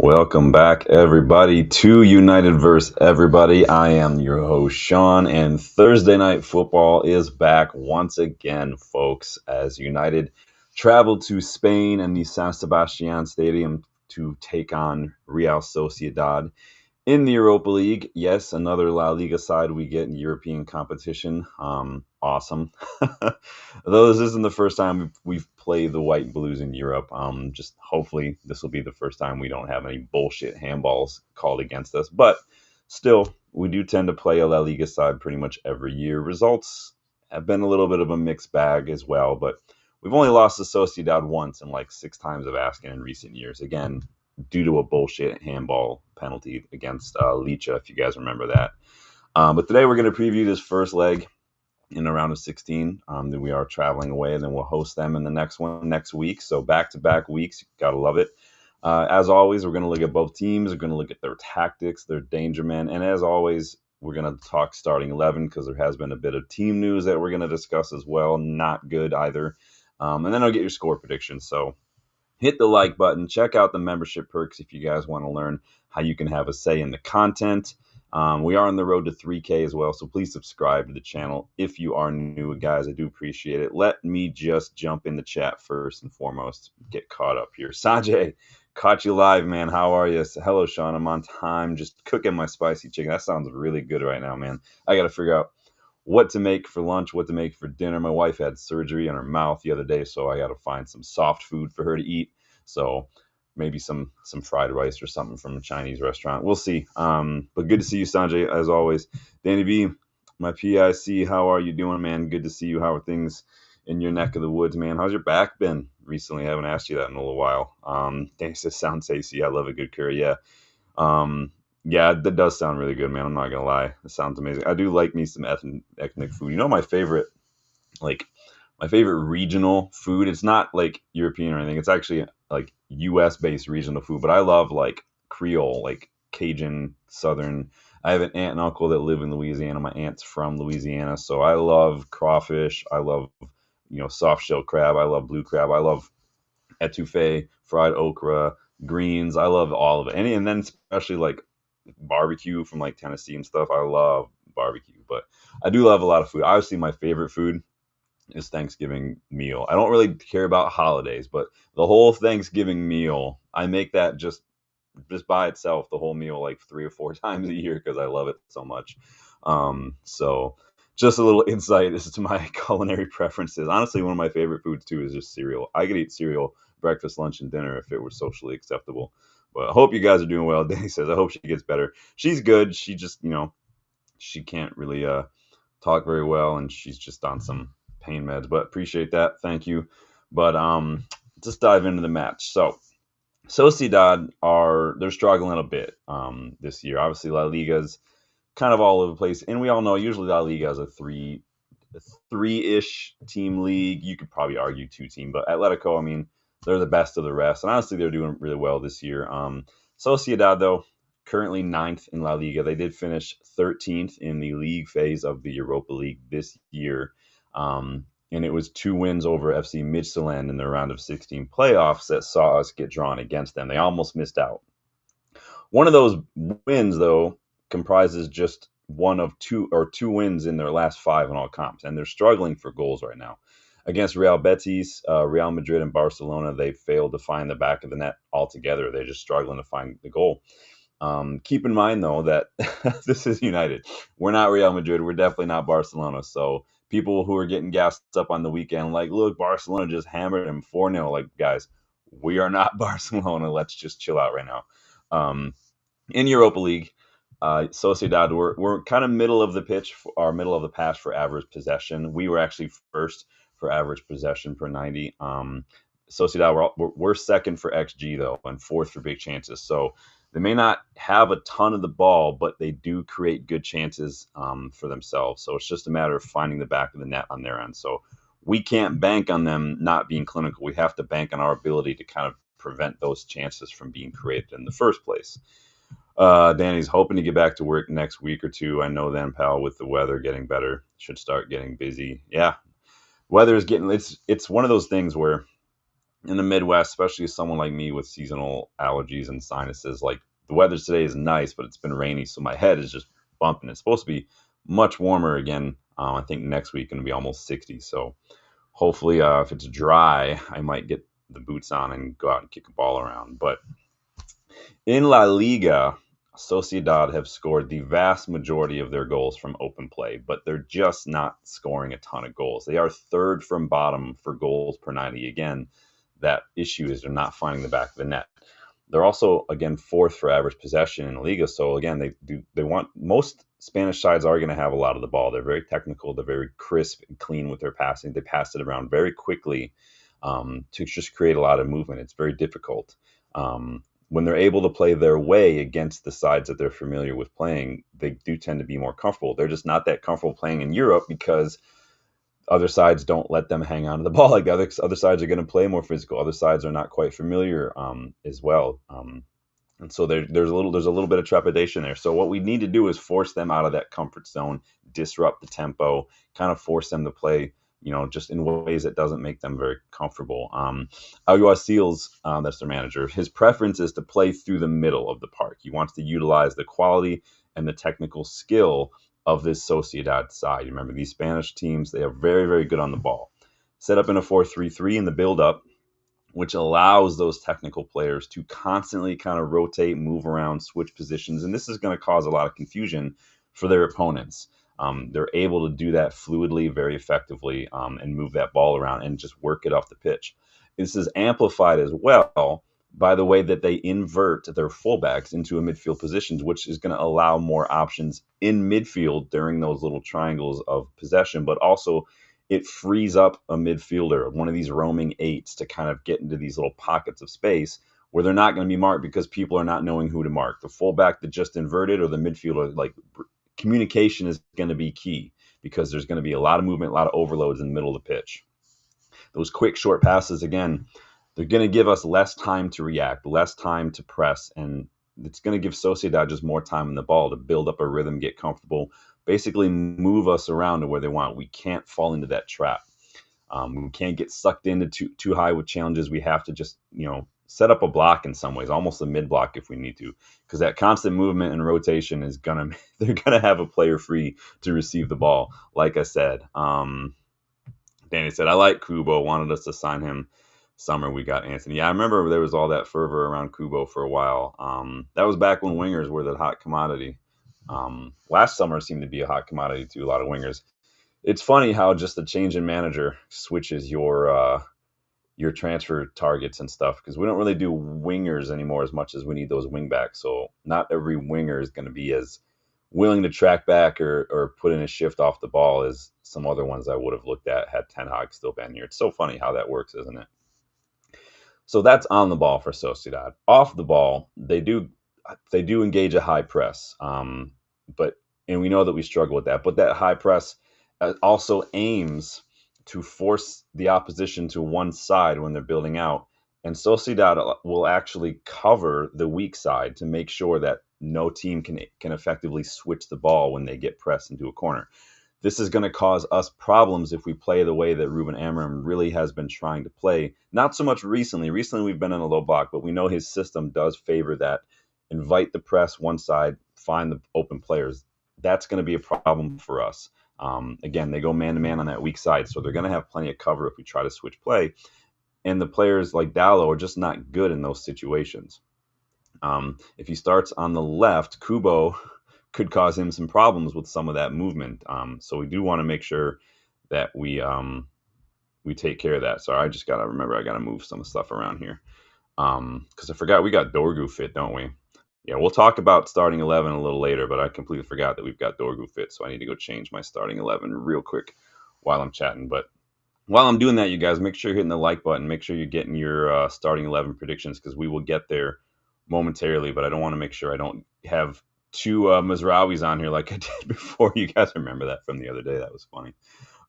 Welcome back, everybody, to United vs. Everybody. I am your host, Sean, and Thursday Night Football is back once again, folks, as United travel to Spain and the San Sebastian Stadium to take on Real Sociedad in the Europa League. Yes, another La Liga side we get in European competition. Awesome. Though this isn't the first time we've played the White and Blues in Europe. Just hopefully this will be the first time we don't have any bullshit handballs called against us. But still, we do tend to play a La Liga side pretty much every year. Results have been a little bit of a mixed bag as well, but we've only lost to Sociedad once in like 6 times of asking in recent years. Again, due to a bullshit handball penalty against Licha, if you guys remember that. But today we're going to preview this first leg in a round of 16. Then we are traveling away, and then we'll host them in the next one next week. So back-to-back weeks, gotta love it. As always, we're going to look at both teams. We're going to look at their tactics, their danger men, and as always, we're going to talk starting 11 because there has been a bit of team news that we're going to discuss as well. Not good either. And then I'll get your score predictions. So hit the like button. Check out the membership perks if you guys want to learn how you can have a say in the content. We are on the road to 3K as well, so please subscribe to the channel if you are new, guys. I do appreciate it. Let me just jump in the chat first and foremost. Get caught up here. Sanjay, caught you live, man. How are you? Hello, Sean. I'm on time. Just cooking my spicy chicken. That sounds really good right now, man. I got to figure out what to make for lunch, what to make for dinner. My wife had surgery on her mouth the other day, so I got to find some soft food for her to eat. So maybe some fried rice or something from a Chinese restaurant. We'll see. But good to see you, Sanjay, as always. Danny B, my PIC, how are you doing, man? Good to see you. How are things in your neck of the woods, man? How's your back been recently? I haven't asked you that in a little while. Danny says, sounds tasty. I love a good curry, yeah. Yeah, that does sound really good, man. I'm not gonna lie. It sounds amazing. I do like me some ethnic food. You know, my favorite regional food. It's not like European or anything. It's actually like U.S. based regional food. But I love like Creole, like Cajun, Southern. I have an aunt and uncle that live in Louisiana. My aunt's from Louisiana, so I love crawfish. I love soft shell crab. I love blue crab. I love etouffee, fried okra, greens. I love all of it. And then especially like barbecue from like Tennessee and stuff. I love barbecue, but I do love a lot of food. Obviously, my favorite food is Thanksgiving meal. I don't really care about holidays, but the whole Thanksgiving meal, I make that just by itself, the whole meal like 3 or 4 times a year because I love it so much. So just a little insight as to my culinary preferences. Honestly, one of my favorite foods too is just cereal. I could eat cereal breakfast, lunch, and dinner if it were socially acceptable. But I hope you guys are doing well. Danny says, I hope she gets better. She's good. She just, she can't really talk very well, and she's just on some pain meds. But appreciate that. Thank you. But just dive into the match. So Sociedad they're struggling a bit this year. Obviously, La Liga's kind of all over the place, and we all know usually La Liga is a three-ish team league. You could probably argue 2 team, but Atletico, I mean, they're the best of the rest, and honestly, they're doing really well this year. Sociedad, though, currently 9th in La Liga. They did finish 13th in the league phase of the Europa League this year. And it was 2 wins over FC Midtjylland in the round of 16 playoffs that saw us get drawn against them. They almost missed out. One of those wins, though, comprises just one of two wins in their last 5 in all comps, and they're struggling for goals right now. Against Real Betis, Real Madrid, and Barcelona, they failed to find the back of the net altogether. They're just struggling to find the goal. Keep in mind, though, that this is United. We're not Real Madrid. We're definitely not Barcelona. So people who are getting gassed up on the weekend, like, look, Barcelona just hammered them 4-0. Like, guys, we are not Barcelona. Let's just chill out right now. In Europa League, Sociedad, we're kind of middle of the pitch, or middle of the patch for average possession. We were actually first for average possession per 90. Sociedad, we're second for XG, though, and 4th for big chances. So they may not have a ton of the ball, but they do create good chances for themselves. So it's just a matter of finding the back of the net on their end. So we can't bank on them not being clinical. We have to bank on our ability to kind of prevent those chances from being created in the first place. Danny's hoping to get back to work next week or 2. I know then, pal, with the weather getting better, should start getting busy. Yeah, weather is getting, it's one of those things where in the Midwest, especially someone like me with seasonal allergies and sinuses, like the weather today is nice, but it's been rainy, so my head is just bumping. It's supposed to be much warmer again. I think next week going to be almost 60. So hopefully, if it's dry, I might get the boots on and go out and kick a ball around. But in La Liga, Sociedad have scored the vast majority of their goals from open play, but they're just not scoring a ton of goals. They are third from bottom for goals per 90. Again, that issue is they're not finding the back of the net. They're also, again, fourth for average possession in La Liga. So again, they want, most Spanish sides are going to have a lot of the ball. They're very technical. They're very crisp and clean with their passing. They pass it around very quickly to just create a lot of movement. It's very difficult. When they're able to play their way against the sides that they're familiar with playing, they do tend to be more comfortable. They're just not that comfortable playing in Europe because other sides don't let them hang on to the ball. Like other sides are going to play more physical. Other sides are not quite familiar as well. And so there's a little bit of trepidation there. So what we need to do is force them out of that comfort zone, disrupt the tempo, kind of force them to play, just in ways that doesn't make them very comfortable. Alguacil's, that's their manager, his preference is to play through the middle of the park. He wants to utilize the quality and the technical skill of this Sociedad side. You remember, these Spanish teams, they are very, very good on the ball. Set up in a 4-3-3 in the build-up, which allows those technical players to constantly kind of rotate, move around, switch positions. And this is going to cause a lot of confusion for their opponents. They're able to do that fluidly, very effectively, and move that ball around and just work it off the pitch. This is amplified as well by the way that they invert their fullbacks into a midfield positions, which is going to allow more options in midfield during those little triangles of possession, but also it frees up a midfielder, one of these roaming eights, to kind of get into these little pockets of space where they're not going to be marked because people are not knowing who to mark. The fullback that just inverted or the midfielder, like, communication is going to be key because there's going to be a lot of movement, a lot of overloads in the middle of the pitch. Those quick, short passes, again, they're going to give us less time to react, less time to press, and it's going to give Sociedad just more time on the ball to build up a rhythm, get comfortable, basically move us around to where they want. We can't fall into that trap. We can't get sucked into too high with challenges. We have to just, set up a block in some ways, almost a mid block if we need to, because that constant movement and rotation is they're gonna have a player free to receive the ball. Like I said, Danny said, I like Kubo, wanted us to sign him. Summer we got Anthony. Yeah, I remember there was all that fervor around Kubo for a while. That was back when wingers were the hot commodity. Last summer seemed to be a hot commodity too, a lot of wingers. It's funny how just the change in manager switches your transfer targets and stuff, because we don't really do wingers anymore as much as we need those wingbacks. So not every winger is going to be as willing to track back or put in a shift off the ball as some other ones I would have looked at had Ten Hag still been here. It's so funny how that works, isn't it? So that's on the ball for Sociedad. Off the ball, they do engage a high press, and we know that we struggle with that. But that high press also aims to force the opposition to one side when they're building out, and Sociedad will actually cover the weak side to make sure that no team can effectively switch the ball when they get pressed into a corner. This is going to cause us problems if we play the way that Ruben Amorim really has been trying to play. Not so much recently. Recently, we've been in a low block, but we know his system does favor that. Invite the press one side, find the open players. That's going to be a problem for us. Again, they go man-to-man on that weak side, so they're going to have plenty of cover if we try to switch play. And the players like Dallo are just not good in those situations. If he starts on the left, Kubo could cause him some problems with some of that movement. So we do want to make sure that we take care of that. Sorry, I just got to remember I got to move some stuff around here. Because I forgot we got Dorgu fit, don't we? Yeah, we'll talk about starting 11 a little later, but I completely forgot that we've got Dorgu fit, so I need to go change my starting 11 real quick while I'm chatting. But while I'm doing that, you guys, make sure you're hitting the like button. Make sure you're getting your starting 11 predictions, because we will get there momentarily, but I don't want to make sure I don't have two Mazrawis on here like I did before. You guys remember that from the other day. That was funny.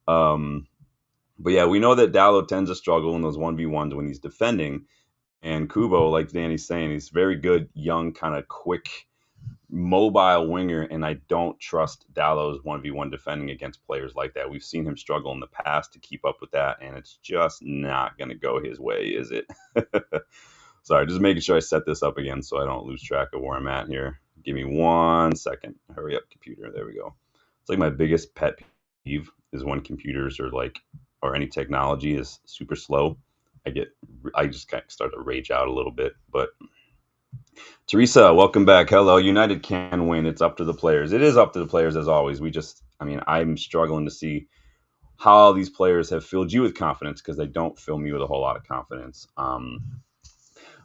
But yeah, we know that Dallo tends to struggle in those 1v1s when he's defending. And Kubo, like Danny's saying, he's very good, young, kind of quick mobile winger, and I don't trust Dallow's 1v1 defending against players like that. We've seen him struggle in the past to keep up with that, and it's just not going to go his way, is it? Sorry, just making sure I set this up again so I don't lose track of where I'm at here. Give me 1 second. Hurry up, computer. There we go. It's like my biggest pet peeve is when computers or any technology is super slow. I just kind of start to rage out a little bit. But Teresa, welcome back. Hello. United can win. It's up to the players. It is up to the players as always. I'm struggling to see how these players have filled you with confidence because they don't fill me with a whole lot of confidence.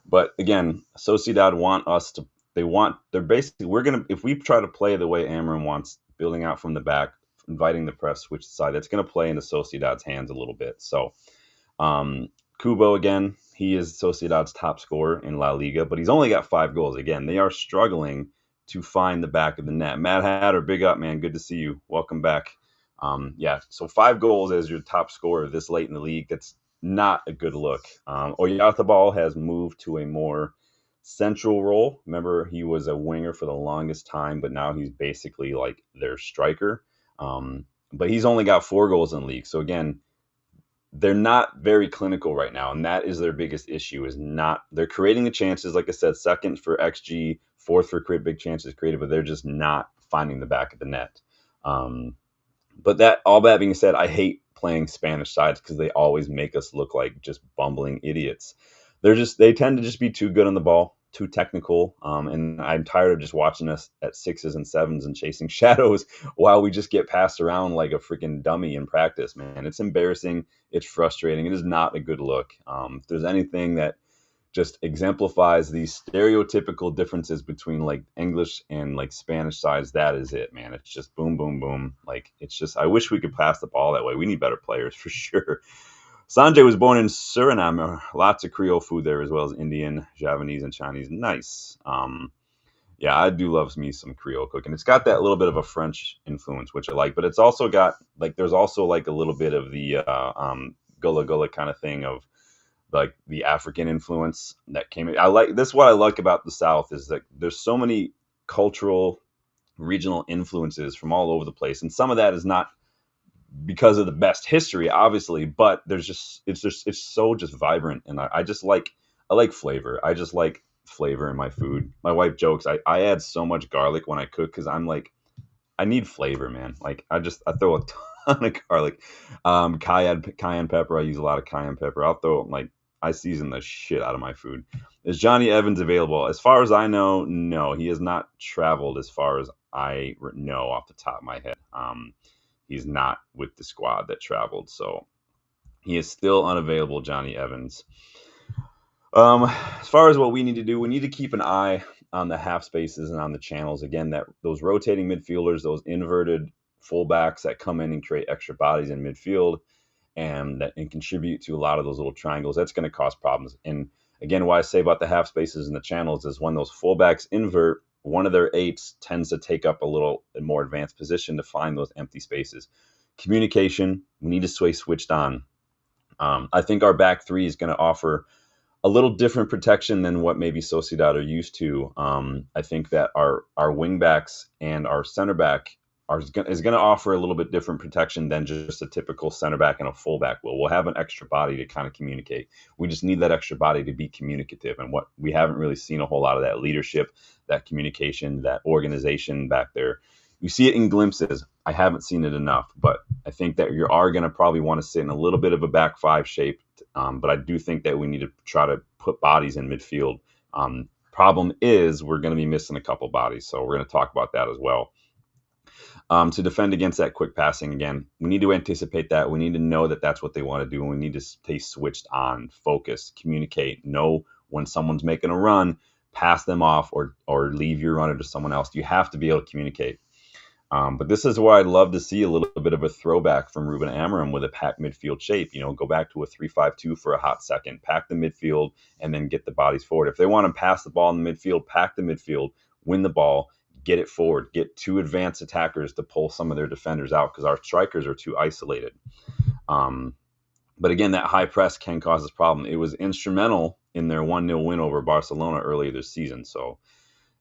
But again, Sociedad want us to. They're basically if we try to play the way Amorim wants, building out from the back, inviting the press switch side, that's going to play into Sociedad's hands a little bit. So, Kubo again, he is Sociedad's top scorer in La Liga, but he's only got 5 goals. Again, they are struggling to find the back of the net. Mad Hatter, big up, man. Good to see you. Welcome back. So 5 goals as your top scorer this late in the league. That's not a good look. Oyarzabal has moved to a more central role. Remember, he was a winger for the longest time, but now he's basically like their striker. But he's only got 4 goals in the league. So again, they're not very clinical right now, and that is their biggest issue. They're creating the chances, like I said, second for XG, fourth for big chances created, but they're just not finding the back of the net. But all that being said, I hate playing Spanish sides because they always make us look like just bumbling idiots. They tend to just be too good on the ball, too technical, and I'm tired of just watching us at 6s and 7s and chasing shadows while we just get passed around like a freaking dummy in practice, man. It's embarrassing. It's frustrating. It is not a good look. If there's anything that just exemplifies these stereotypical differences between like English and like Spanish sides, that is it, man. It's just boom, boom, boom. Like, it's just, I wish we could pass the ball that way. We need better players for sure. Sanjay was born in Suriname. Lots of Creole food there, as well as Indian, Javanese, and Chinese. Nice. Yeah, I do love me some Creole cooking. It's got that little bit of a French influence, which I like, but it's also got like, there's also like a little bit of the gullah gullah kind of thing of like the African influence that came in. What I like about the South is that there's so many cultural, regional influences from all over the place, and some of that is not because of the best history, obviously, but it's so just vibrant, and I like flavor. I just like flavor in my food. My wife jokes I add so much garlic when I cook because I'm like, I need flavor, man. Like I throw a ton of garlic, cayenne pepper. I use a lot of cayenne pepper. I season the shit out of my food. Is Johnny Evans available? As far as I know, no. He has not traveled as far as I know off the top of my head. He's not with the squad that traveled, so he is still unavailable, Johnny Evans. As far as what we need to do, we need to keep an eye on the half spaces and on the channels. Again, those rotating midfielders, those inverted fullbacks that come in and create extra bodies in midfield and contribute to a lot of those little triangles, that's going to cause problems. And again, what I say about the half spaces and the channels is when those fullbacks invert, one of their 8s tends to take up a little more advanced position to find those empty spaces. Communication, we need to stay switched on. I think our back 3 is going to offer a little different protection than what maybe Sociedad are used to. I think that our wing backs and our center back is going to offer a little bit different protection than just a typical center back and a fullback will. We'll have an extra body to kind of communicate. We just need that extra body to be communicative, and what we haven't really seen a whole lot of that leadership, that communication, that organization back there. You see it in glimpses. I haven't seen it enough, but I think that you are going to probably want to sit in a little bit of a back 5 shape. But I do think that we need to try to put bodies in midfield. Problem is we're going to be missing a couple bodies, so we're going to talk about that as well. To defend against that quick passing, again, we need to anticipate that. We need to know that that's what they want to do, and we need to stay switched on, focus, communicate, know when someone's making a run, pass them off, or leave your runner to someone else. You have to be able to communicate. But this is where I'd love to see a little bit of a throwback from Ruben Amorim with a packed midfield shape. Go back to a 3-5-2 for a hot second, pack the midfield, and then get the bodies forward. If they want to pass the ball in the midfield, pack the midfield, win the ball, get it forward, get 2 advanced attackers to pull some of their defenders out because our strikers are too isolated. But again, that high press can cause this problem. It was instrumental in their 1-0 win over Barcelona earlier this season. So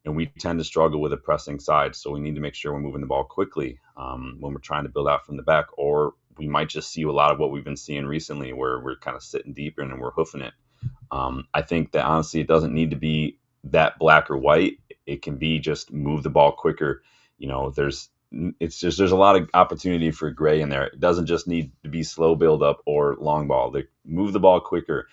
and we tend to struggle with a pressing side. So we need to make sure we're moving the ball quickly when we're trying to build out from the back, or we might just see a lot of what we've been seeing recently, where we're kind of sitting deeper and we're hoofing it. I think that honestly, it doesn't need to be that black or white. It can be just move the ball quicker. There's a lot of opportunity for gray in there. It doesn't just need to be slow build up or long ball. Move the ball quicker.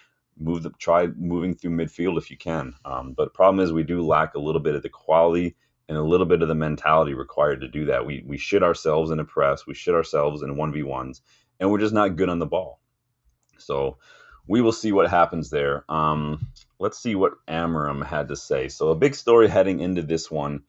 Try moving through midfield if you can. But the problem is we do lack a little bit of the quality and a little bit of the mentality required to do that. We shit ourselves in a press. We shit ourselves in 1v1s, and we're just not good on the ball. So we will see what happens there. Let's see what Amorim had to say. So a big story heading into this one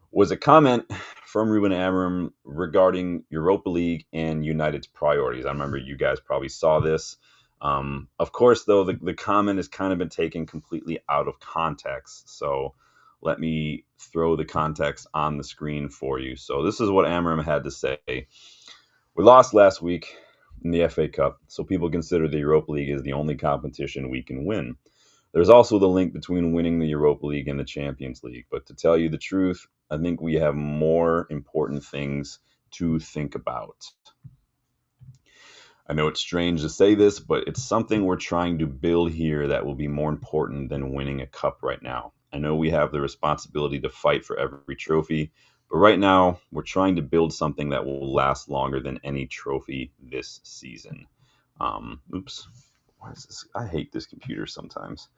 was a comment from Ruben Amorim regarding Europa League and United's priorities. I remember you guys probably saw this. Of course, though, the comment has kind of been taken completely out of context. So let me throw the context on the screen for you. So this is what Amorim had to say. We lost last week in the FA Cup, so people consider the Europa League as the only competition we can win. There's also the link between winning the Europa League and the Champions League. But to tell you the truth, I think we have more important things to think about. I know it's strange to say this, but it's something we're trying to build here that will be more important than winning a cup right now. I know we have the responsibility to fight for every trophy, but right now we're trying to build something that will last longer than any trophy this season. Oops. Why is this? I hate this computer sometimes.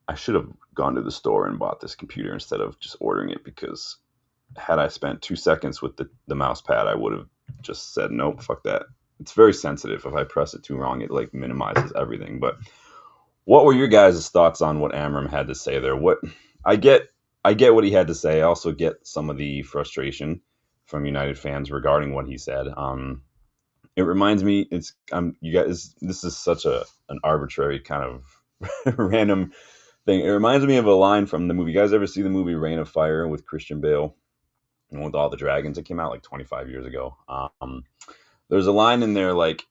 I should have gone to the store and bought this computer instead of just ordering it, because had I spent 2 seconds with the mouse pad, I would have just said, nope, fuck that. It's very sensitive. If I press it too wrong, it like minimizes everything. But what were your guys' thoughts on what Amorim had to say there? I get what he had to say. I also get some of the frustration from United fans regarding what he said. It reminds me, you guys, this is such an arbitrary kind of random thing. It reminds me of a line from the movie. You guys ever see the movie Reign of Fire with Christian Bale and with all the dragons? It came out like 25 years ago. There's a line in there like,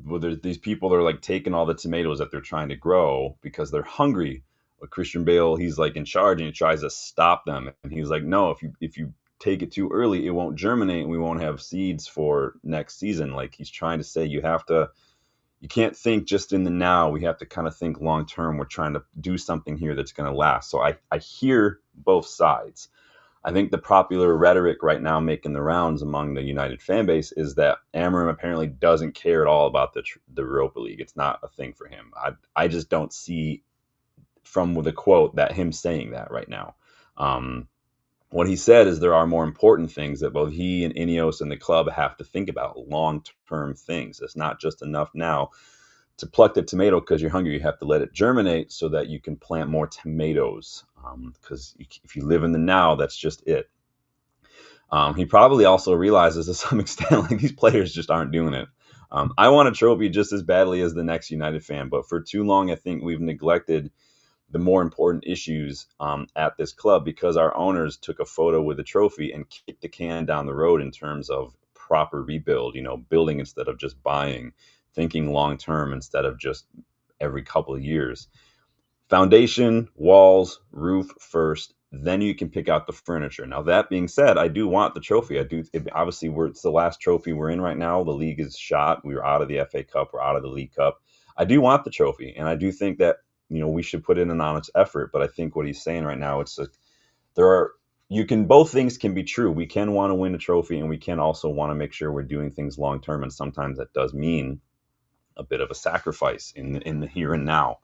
well, there's these people that are like taking all the tomatoes that they're trying to grow because they're hungry. But Christian Bale, he's like in charge and he tries to stop them. And he's like, no, if you take it too early, it won't germinate and we won't have seeds for next season. Like he's trying to say, you can't think just in the now. We have to kind of think long term. We're trying to do something here that's going to last. So I hear both sides. I think the popular rhetoric right now making the rounds among the United fan base is that Amorim apparently doesn't care at all about the Europa League. It's not a thing for him. I just don't see from the quote that him saying that right now. What he said is there are more important things that both he and Ineos and the club have to think about, long-term things. It's not just enough now to pluck the tomato because you're hungry. You have to let it germinate so that you can plant more tomatoes. Because if you live in the now, that's just it. He probably also realizes to some extent like these players just aren't doing it. I want a trophy just as badly as the next United fan, but for too long I think we've neglected the more important issues at this club because our owners took a photo with a trophy and kicked the can down the road in terms of proper rebuild, building instead of just buying, thinking long term instead of just every couple of years. Foundation, walls, roof first, then you can pick out the furniture. Now, that being said, I do want the trophy. Obviously, it's the last trophy we're in right now. The league is shot. We were out of the FA Cup. We're out of the League Cup. I do want the trophy, and I do think that we should put in an honest effort. But I think what he's saying right now, both things can be true. We can want to win a trophy, and we can also want to make sure we're doing things long term. And sometimes that does mean a bit of a sacrifice in the here and now.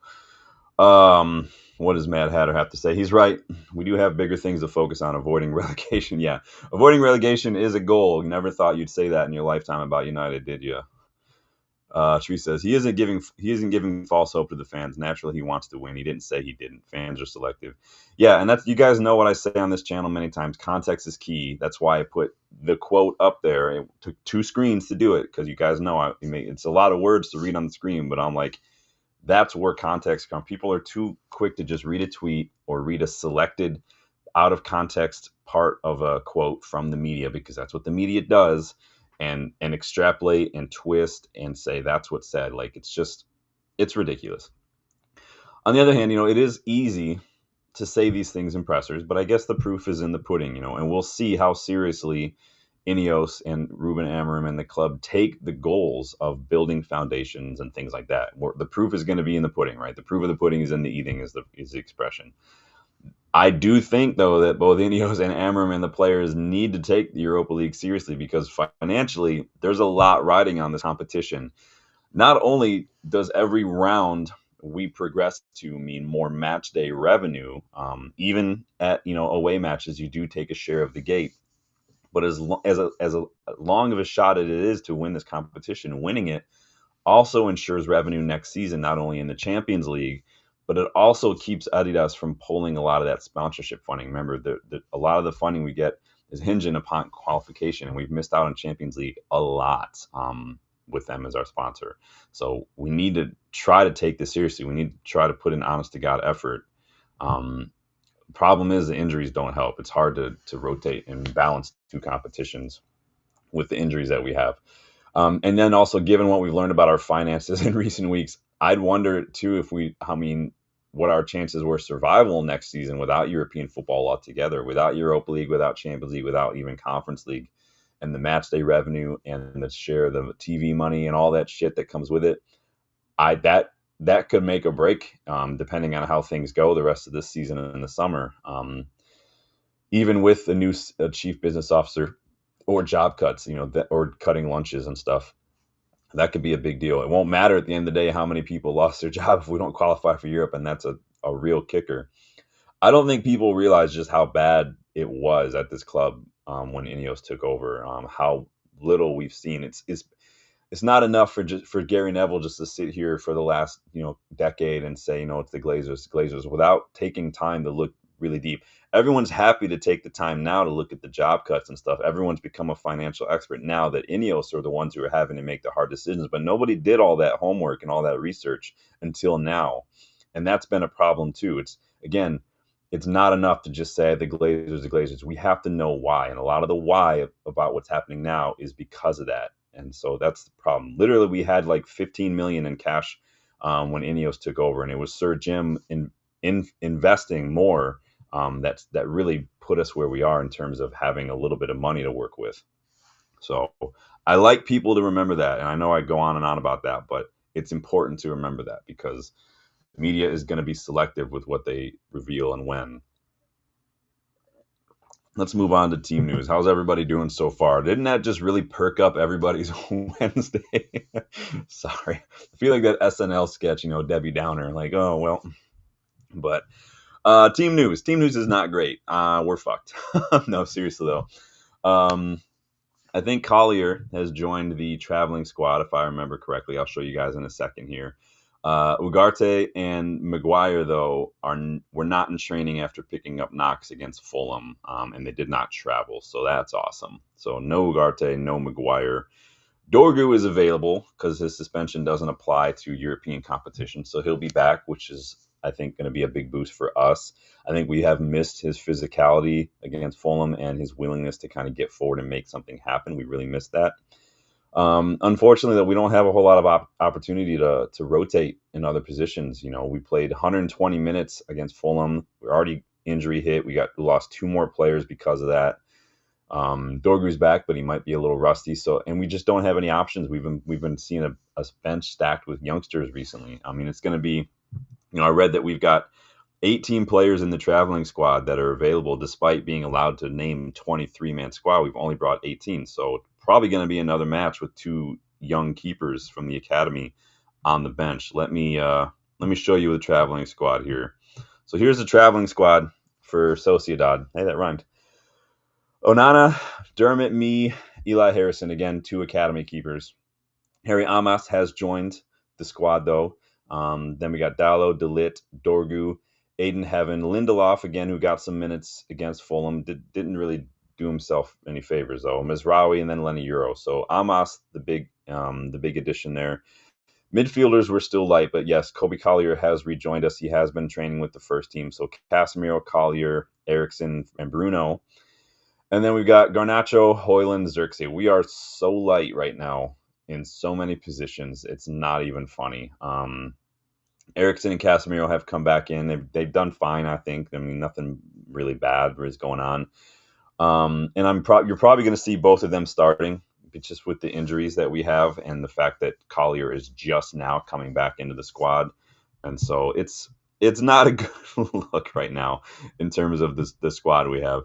What does Mad Hatter have to say? He's right. We do have bigger things to focus on. Avoiding relegation. Yeah, avoiding relegation is a goal. You never thought you'd say that in your lifetime about United, did you? Tree says he isn't giving false hope to the fans. Naturally, he wants to win. He didn't say he didn't. Fans are selective. Yeah, and you guys know what I say on this channel many times. Context is key. That's why I put the quote up there. It took 2 screens to do it because you guys know it's a lot of words to read on the screen, but I'm like, that's where context comes. People are too quick to just read a tweet or read a selected out of context part of a quote from the media, because that's what the media does, and extrapolate and twist and say that's what's said. Like, it's ridiculous. On the other hand, it is easy to say these things in pressers, but I guess the proof is in the pudding, and we'll see how seriously Ineos and Ruben Amorim and the club take the goals of building foundations and things like that. The proof is going to be in the pudding, right? The proof of the pudding is in the eating, is the expression. I do think, though, that both Ineos and Amorim and the players need to take the Europa League seriously because financially, there's a lot riding on this competition. Not only does every round we progress to mean more match day revenue, even at away matches, you do take a share of the gate. But as long of a shot as it is to win this competition, winning it also ensures revenue next season, not only in the Champions League, but it also keeps Adidas from pulling a lot of that sponsorship funding. Remember, a lot of the funding we get is hinging upon qualification, and we've missed out on Champions League a lot with them as our sponsor. So we need to try to take this seriously. We need to try to put in honest to God effort. Problem is the injuries don't help. It's hard to rotate and balance two competitions with the injuries that we have. And then also, given what we've learned about our finances in recent weeks, I'd wonder too what our chances were survival next season without European football altogether, without Europa League, without Champions League, without even Conference League, and the match day revenue and the share of the TV money and all that shit that comes with it. That could make or break, depending on how things go the rest of this season in the summer. Even with a new chief business officer or job cuts, or cutting lunches and stuff, that could be a big deal. It won't matter at the end of the day how many people lost their job if we don't qualify for Europe, and that's a real kicker. I don't think people realize just how bad it was at this club when Ineos took over. How little we've seen. It's not enough for Gary Neville just to sit here for the last decade and say it's the Glazers without taking time to look really deep. Everyone's happy to take the time now to look at the job cuts and stuff. Everyone's become a financial expert now that Ineos are the ones who are having to make the hard decisions, but nobody did all that homework and all that research until now. And that's been a problem too. It's not enough to just say the Glazers. We have to know why. And a lot of the why about what's happening now is because of that. And so that's the problem. Literally, we had like 15 million in cash when Ineos took over, and it was Sir Jim investing more that really put us where we are in terms of having a little bit of money to work with. So I like people to remember that, and I know I go on and on about that, but it's important to remember that because the media is going to be selective with what they reveal and when. Let's move on to team news. How's everybody doing so far? Didn't that just really perk up everybody's Wednesday? Sorry. I feel like that SNL sketch, Debbie Downer, like, oh, well. But team news. Team news is not great. We're fucked. No, seriously, though. I think Collier has joined the traveling squad, if I remember correctly. I'll show you guys in a second here. Ugarte and Maguire, though, were not in training after picking up knocks against Fulham, and they did not travel, so that's awesome. So no Ugarte, no Maguire. Dorgu is available because his suspension doesn't apply to European competition, so he'll be back, which is, I think, going to be a big boost for us. I think we have missed his physicality against Fulham and his willingness to kind of get forward and make something happen. We really missed that. Unfortunately, that we don't have a whole lot of opportunity to rotate in other positions. We played 120 minutes against Fulham. We're already injury hit. We lost two more players because of that. Dorgu's back, but he might be a little rusty. And we just don't have any options. We've been seeing a bench stacked with youngsters recently. I mean, it's going to be, I read that we've got 18 players in the traveling squad that are available, despite being allowed to name 23-man squad. We've only brought 18, so probably going to be another match with two young keepers from the academy on the bench. Let me show you the traveling squad here. So here's the traveling squad for Sociedad. Hey, that rhymed. Onana, Dermot, me, Eli Harrison, again, two academy keepers. Harry Amas has joined the squad, though. Then we got Dallo, DeLitt, Dorgu, Aiden Heaven, Lindelof, again, who got some minutes against Fulham. Didn't really do himself any favors, though. Mizraoui and then Lenny Euro. So Amas, the big addition there. Midfielders were still light, but yes, Kobe Collier has rejoined us. He has been training with the first team. So Casemiro, Collier, Eriksson, and Bruno. And then we've got Garnacho, Hoyland, Xerxes. We are so light right now in so many positions. It's not even funny. Erickson and Casemiro have come back in. They've done fine, I think. I mean, nothing really bad is going on. And you're probably going to see both of them starting, just with the injuries that we have and the fact that Collier is just now coming back into the squad, and so it's not a good look right now in terms of the squad we have.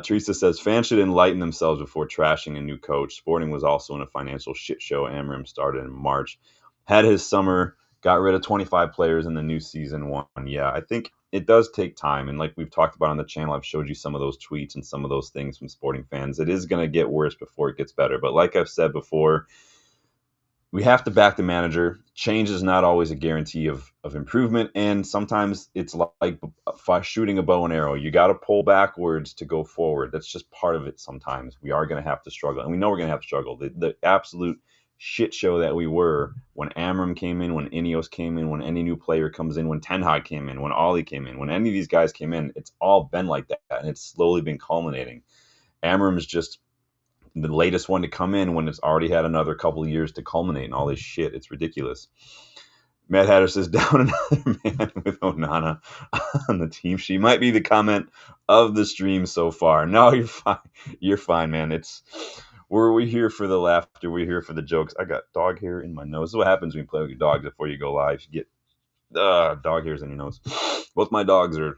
Teresa says fans should enlighten themselves before trashing a new coach. Sporting was also in a financial shit show. Amorim started in March, had his summer, got rid of 25 players in the new season one. Yeah, I think it does take time. And like we've talked about on the channel, I've showed you some of those tweets and some of those things from Sporting fans. It is going to get worse before it gets better. But like I've said before, we have to back the manager. Change is not always a guarantee of improvement. And sometimes it's like shooting a bow and arrow. You got to pull backwards to go forward. That's just part of it sometimes. We are going to have to struggle. And we know we're going to have to struggle. The absolute shit show that we were when Amorim came in, when Ineos came in, when any new player comes in, when Ten Hag came in, when Ollie came in, when any of these guys came in, it's all been like that, and it's slowly been culminating. Amorim is just the latest one to come in when it's already had another couple of years to culminate and all this shit. It's ridiculous. Matt Hatter says down another man with Onana on the team sheet. Might be the comment of the stream so far. No, you're fine. You're fine, man. We're here for the laughter. We're here for the jokes. I got dog hair in my nose. This is what happens when you play with your dogs before you go live. You get dog hairs in your nose. Both my dogs are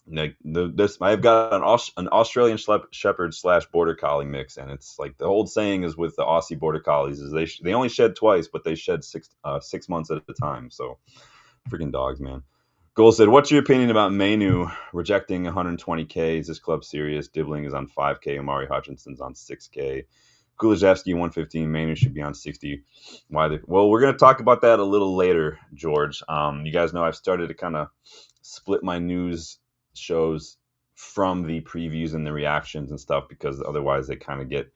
like this. I've got an Australian Shepherd / Border Collie mix, and it's like the old saying is with the Aussie Border Collies is they only shed twice, but they shed 6 months at a time. So freaking dogs, man. Goal said, what's your opinion about Mainu rejecting 120K? Is this club serious? Dibbling is on 5K. Amari Hutchinson's on 6K. Kulajevsky 115. Mainu should be on 60. Well, we're going to talk about that a little later, George. You guys know I've started to kind of split my news shows from the previews and the reactions and stuff because otherwise they kind of get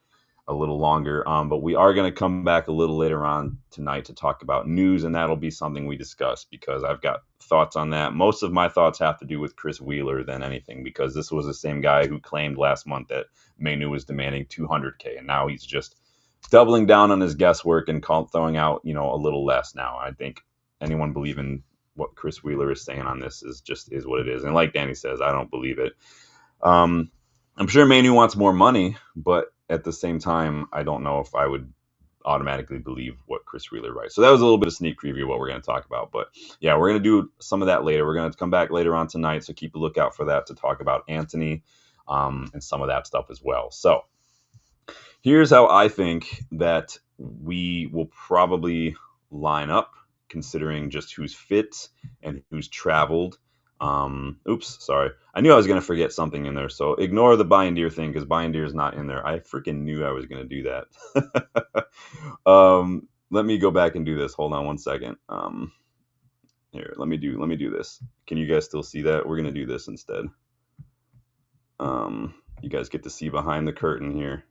a little longer. But we are going to come back a little later on tonight to talk about news, and that'll be something we discuss because I've got thoughts on that. Most of my thoughts have to do with Chris Wheeler than anything because this was the same guy who claimed last month that Mainu was demanding 200K, and now he's just doubling down on his guesswork and throwing out, a little less now. I think anyone believing what Chris Wheeler is saying on this is what it is. And like Danny says, I don't believe it. I'm sure Mainu wants more money, but at the same time, I don't know if I would automatically believe what Chris Wheeler writes. So that was a little bit of sneak preview of what we're going to talk about. But yeah, we're going to do some of that later. We're going to come back later on tonight, so keep a lookout for that to talk about Anthony and some of that stuff as well. So here's how I think that we will probably line up, considering just who's fit and who's traveled. Oops, sorry. I knew I was going to forget something in there, so ignore the Bindeer thing because Bindeer is not in there. I freaking knew I was going to do that. Let me go back and do this. Hold on one second. Here, let me do this. Can you guys still see that? We're going to do this instead. You guys get to see behind the curtain here.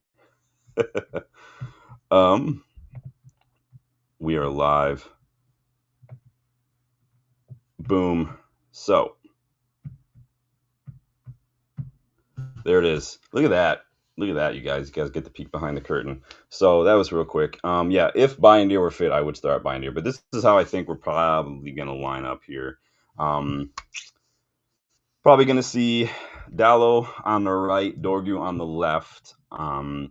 We are live. Boom. So there it is. Look at that. Look at that, you guys. You guys get to peek behind the curtain. So that was real quick. Yeah, if Bindeer were fit, I would start Bindeer. But this is how I think we're probably going to line up here. Probably going to see Dallo on the right, Dorgu on the left. I know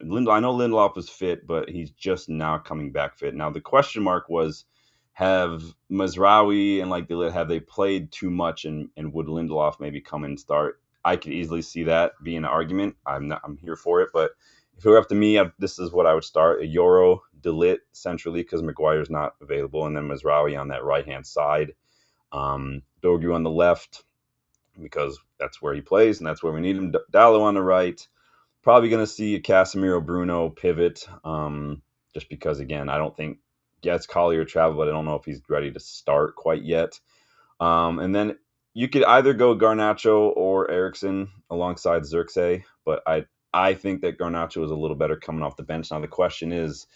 Lindelof was fit, but he's just now coming back fit. Now, the question mark was, have Mazraoui and have they played too much, and would Lindelof maybe come and start? I could easily see that being an argument. I'm here for it, but if it were up to me, this is what I would start: a Euro, De Ligt centrally because Maguire's not available, and then Mazraoui on that right hand side, Dorgu on the left because that's where he plays and that's where we need him. Dallo on the right. Probably going to see a Casemiro Bruno pivot, just because again I don't think it's Collier travel, but I don't know if he's ready to start quite yet. And then you could either go Garnacho or Ericsson alongside Xerxes, but I think that Garnacho is a little better coming off the bench. Now the question is,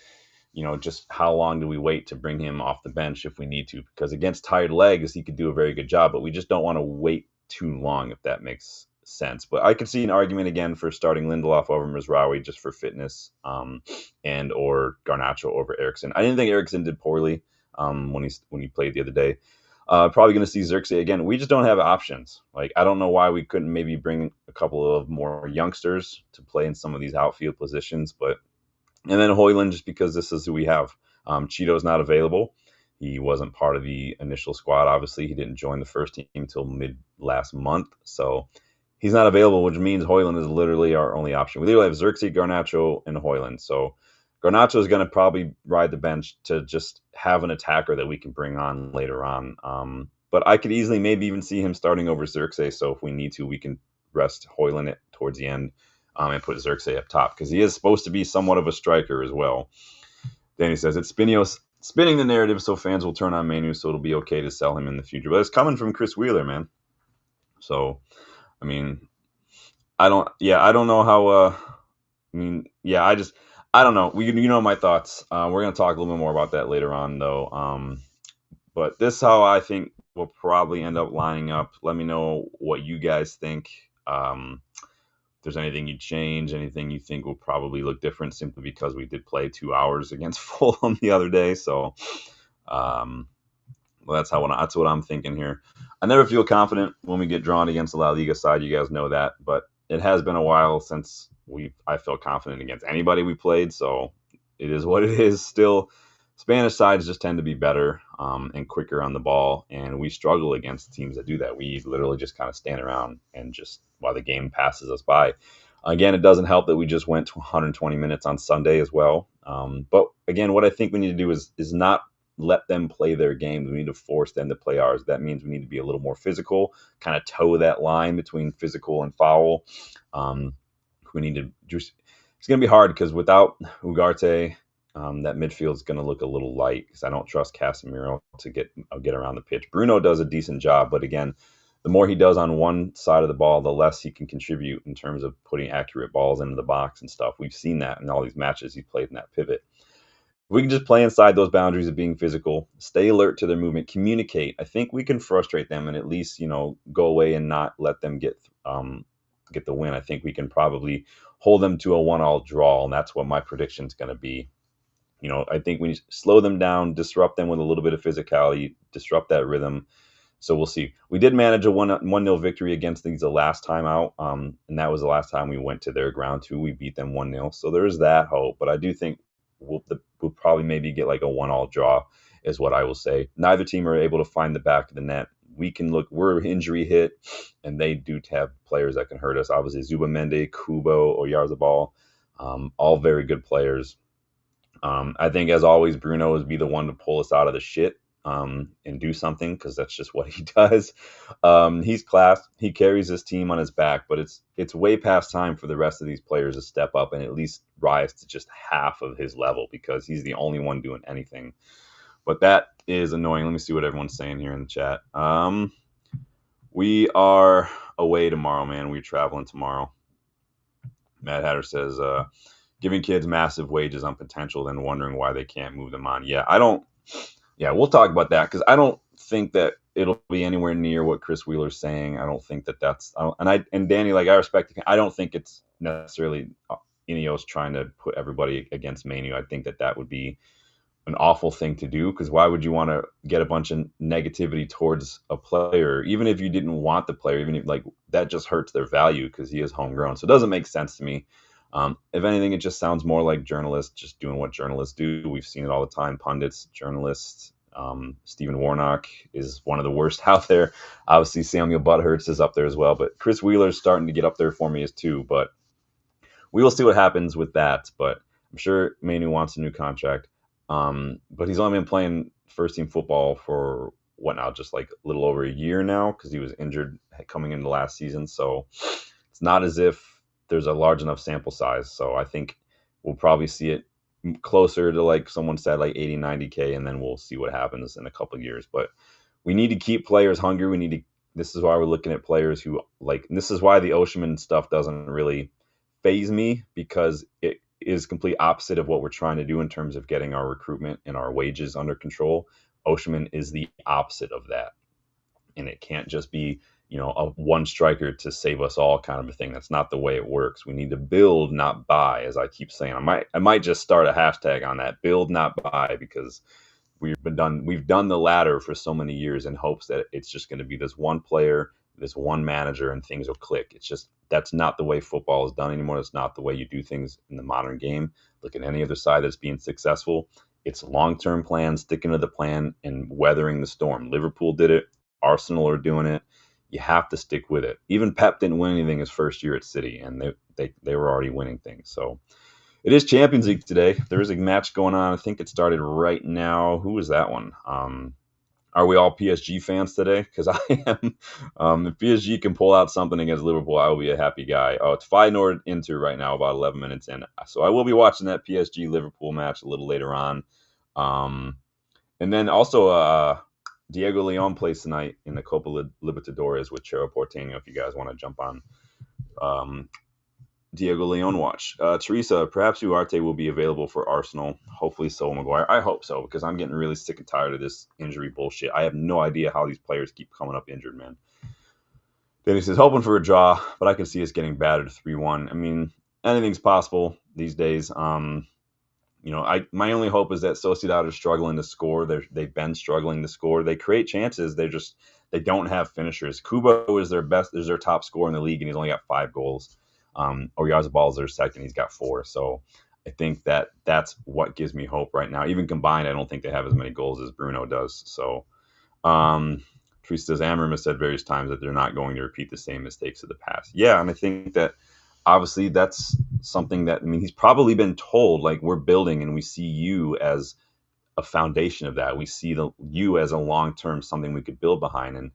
just how long do we wait to bring him off the bench if we need to? Because against tired legs, he could do a very good job, but we just don't want to wait too long, if that makes sense. But I could see an argument again for starting Lindelof over Mazraoui just for fitness, and or Garnacho over Ericsson. I didn't think Ericsson did poorly when he played the other day. Probably going to see Xerxes again. We just don't have options. Like, I don't know why we couldn't maybe bring a couple of more youngsters to play in some of these outfield positions, but and then Hoyland, just because this is who we have. Cheeto's not available. He wasn't part of the initial squad. Obviously, he didn't join the first team until mid last month, so he's not available, which means Hoyland is literally our only option. We literally have Xerxes, Garnacho, and Hoyland. So Garnacho is going to probably ride the bench to just have an attacker that we can bring on later on. But I could easily maybe even see him starting over Xerxes. So if we need to, we can rest Hoyland towards the end and put Xerxes up top because he is supposed to be somewhat of a striker as well. Danny says it's spinning the narrative so fans will turn on Manu, so it'll be okay to sell him in the future. But it's coming from Chris Wheeler, man. So, I mean, I don't know how. I don't know. You know my thoughts. We're gonna talk a little bit more about that later on, though. But this is how I think we'll probably end up lining up. Let me know what you guys think. If there's anything you'd change, anything you think will probably look different simply because we did play 2 hours against Fulham the other day. So, well, that's what I'm thinking here. I never feel confident when we get drawn against the La Liga side. You guys know that, but it has been a while since I felt confident against anybody we played. So it is what it is. Still, Spanish sides just tend to be better and quicker on the ball, and we struggle against teams that do that. We literally just kind of stand around and just while the game passes us by. Again, it doesn't help that we just went to 120 minutes on Sunday as well. But again, what I think we need to do is not let them play their game. We need to force them to play ours. That means we need to be a little more physical, kind of toe that line between physical and foul. We need to just, it's going to be hard because without Ugarte, that midfield is going to look a little light because I don't trust Casemiro to get around the pitch. Bruno does a decent job, but again, the more he does on one side of the ball, the less he can contribute in terms of putting accurate balls into the box and stuff. We've seen that in all these matches he's played in that pivot. We can just play inside those boundaries of being physical, stay alert to their movement, communicate. I think we can frustrate them and at least, go away and not let them get the win. I think we can probably hold them to a 1-1 draw, and that's what my prediction is going to be. I think we need to slow them down, disrupt them with a little bit of physicality, disrupt that rhythm. So we'll see. We did manage a 1-0 victory against these the last time out, and that was the last time we went to their ground too. We beat them 1-0, so there is that hope. But I do think we'll probably maybe get like a 1-1 draw is what I will say. Neither team are able to find the back of the net. We're injury hit, and they do have players that can hurt us. Obviously, Zubamende, Kubo, Oyarzabal, all very good players. I think, as always, Bruno is be the one to pull us out of the shit and do something because that's just what he does. He's class. He carries this team on his back, but it's way past time for the rest of these players to step up and at least rise to just half of his level because he's the only one doing anything. But that is annoying. Let me see what everyone's saying here in the chat. We are away tomorrow, man. We're traveling tomorrow. Mad Hatter says, giving kids massive wages on potential, then wondering why they can't move them on. Yeah, we'll talk about that because I don't think that it'll be anywhere near what Chris Wheeler's saying. I don't think that's and Danny, like, I respect it. I don't think it's necessarily Ineos trying to put everybody against Manu. I think that would be an awful thing to do because why would you want to get a bunch of negativity towards a player, even if you didn't want the player, even if that just hurts their value because he is homegrown. So it doesn't make sense to me. If anything, it just sounds more like journalists just doing what journalists do. We've seen it all the time. Pundits, journalists. Stephen Warnock is one of the worst out there. Obviously, Samuel Butthurst is up there as well. But Chris Wheeler's starting to get up there for me as too. But we will see what happens with that. But I'm sure Manu wants a new contract. But he's only been playing first team football for just like a little over a year now because he was injured coming into last season. So it's not as if there's a large enough sample size. So I think we'll probably see it closer to, like someone said, like 80, 90K, and then we'll see what happens in a couple of years. But we need to keep players hungry. This is why we're looking at players who and this is why the Osimhen stuff doesn't really faze me because it is complete opposite of what we're trying to do in terms of getting our recruitment and our wages under control. Osimhen is the opposite of that. And it can't just be, a one striker to save us all kind of a thing. That's not the way it works. We need to build, not buy, as I keep saying. I might just start a hashtag on that, build, not buy, because we've done the latter for so many years in hopes that it's just going to be this one player, this one manager, and things will click. It's just that's not the way football is done anymore. It's not the way you do things in the modern game. Look at any other side that's being successful. It's long-term plan, sticking to the plan, and weathering the storm. Liverpool did it. Arsenal are doing it. You have to stick with it. Even Pep didn't win anything his first year at City, and they were already winning things. So it is Champions League today. There is a match going on. I think it started right now. Who was that one? Are we all PSG fans today? Because I am. If PSG can pull out something against Liverpool, I will be a happy guy. Oh, it's Feyenoord Inter right now, about 11 minutes in. So I will be watching that PSG Liverpool match a little later on. And then also Diego Leon plays tonight in the Copa Libertadores with Cerro Porteño if you guys want to jump on Diego Leon watch. Teresa, perhaps Ugarte will be available for Arsenal. Hopefully so, Maguire. I hope so, because I'm getting really sick and tired of this injury bullshit. I have no idea how these players keep coming up injured, man. Then he says, hoping for a draw, but I can see us getting battered 3-1. I mean, anything's possible these days. My only hope is that Sociedad are struggling to score. They've been struggling to score. They create chances. They don't have finishers. Kubo is their top scorer in the league, and he's only got 5 goals. Oyarzabal is their second. He's got 4. So I think that's what gives me hope right now. Even combined, I don't think they have as many goals as Bruno does. So Teresa says, Amorim has said various times that they're not going to repeat the same mistakes of the past. Yeah, and I think that obviously that's something that, he's probably been told, like, we're building and we see you as a foundation of that. We see you as a long-term something we could build behind, and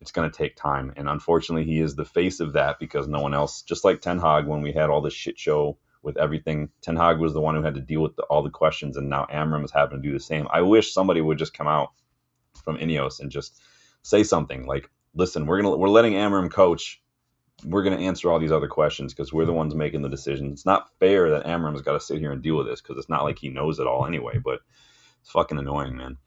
it's going to take time. And unfortunately, he is the face of that because no one else, just like Ten Hag, when we had all this shit show with everything, Ten Hag was the one who had to deal with all the questions, and now Amorim is having to do the same. I wish somebody would just come out from Ineos and just say something like, listen, we're letting Amorim coach. We're going to answer all these other questions because we're the ones making the decisions. It's not fair that Amorim's got to sit here and deal with this because it's not like he knows it all anyway, but it's fucking annoying, man.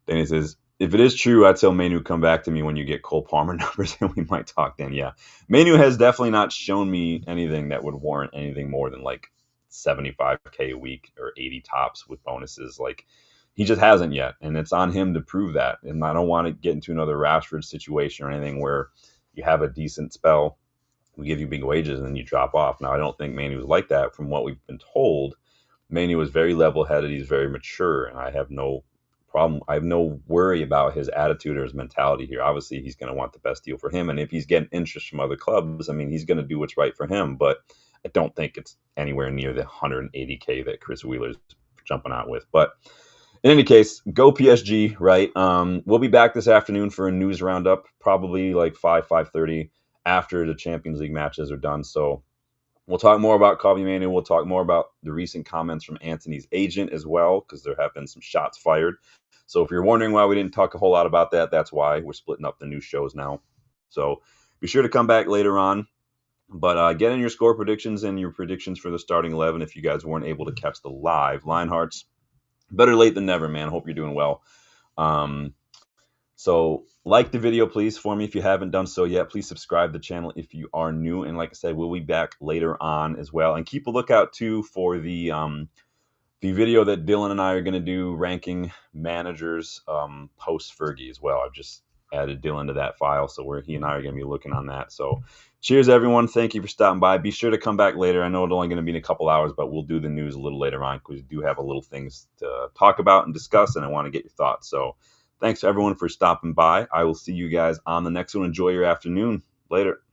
Then he says, if it is true, I'd tell Manu come back to me when you get Cole Palmer numbers and we might talk then. Yeah. Manu has definitely not shown me anything that would warrant anything more than like 75K a week or 80 tops with bonuses. Like, he just hasn't yet, and it's on him to prove that. And I don't want to get into another Rashford situation or anything where you have a decent spell, we give you big wages, and then you drop off. Now, I don't think Manu was like that from what we've been told. Manu is very level-headed. He's very mature, and I have no problem. I have no worry about his attitude or his mentality here. Obviously, he's going to want the best deal for him, and if he's getting interest from other clubs, he's going to do what's right for him, but I don't think it's anywhere near the 180K that Chris Wheeler's jumping out with. But in any case, go PSG, right? We'll be back this afternoon for a news roundup, probably like 5:30 after the Champions League matches are done. So we'll talk more about Kobbie Mainoo. We'll talk more about the recent comments from Anthony's agent as well, because there have been some shots fired. So if you're wondering why we didn't talk a whole lot about that, that's why. We're splitting up the new shows now. So be sure to come back later on. But get in your score predictions and your predictions for the starting 11 if you guys weren't able to catch the live. Lionhearts, better late than never, man. Hope you're doing well. So like the video, please, for me. If you haven't done so yet, please subscribe to the channel if you are new. And like I said, we'll be back later on as well. And keep a lookout, too, for the video that Dylan and I are going to do ranking managers post-Fergie as well. I've just added Dylan to that file, so he and I are going to be looking on that. So cheers, everyone. Thank you for stopping by. Be sure to come back later. I know it's only going to be in a couple hours, but we'll do the news a little later on because we do have a little things to talk about and discuss, and I want to get your thoughts. So thanks, everyone, for stopping by. I will see you guys on the next one. Enjoy your afternoon. Later.